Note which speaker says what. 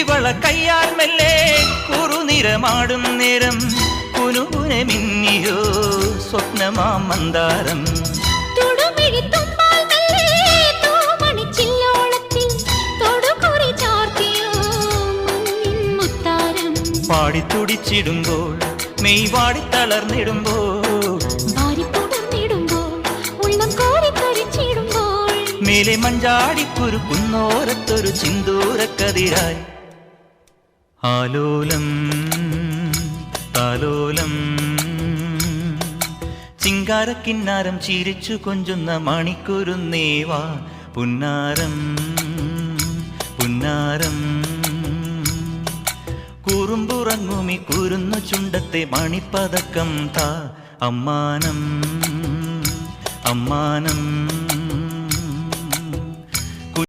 Speaker 1: കുപ്പിവള കയ്യാൽ മെല്ലെ കുറുനിറമാടും നേരം കുനുകുനെ മിന്നിയോ സ്വപ്നമാം മന്ദാരം പാടിത്തുടിച്ചിടുമ്പോൾ മെയ് വാടി തളർന്നിടുമ്പോൾ മേലെ മഞ്ചാടിക്കുരുക്കുന്നോരത്തൊരു ചിന്തൂരക്കതിരായി ആലോലം താലോലം ചിങ്കാരക്കിന്നാരം ചിരിച്ചു കൊഞ്ചുന്ന മണിക്കുരുന്നേവാ പുന്നാരം പുന്നാരം കുറുമ്പുറങ്ങുമി കുരുന്നു ചുണ്ടത്തെ മണിപ്പതക്കം താ അമ്മാനം അമ്മാനം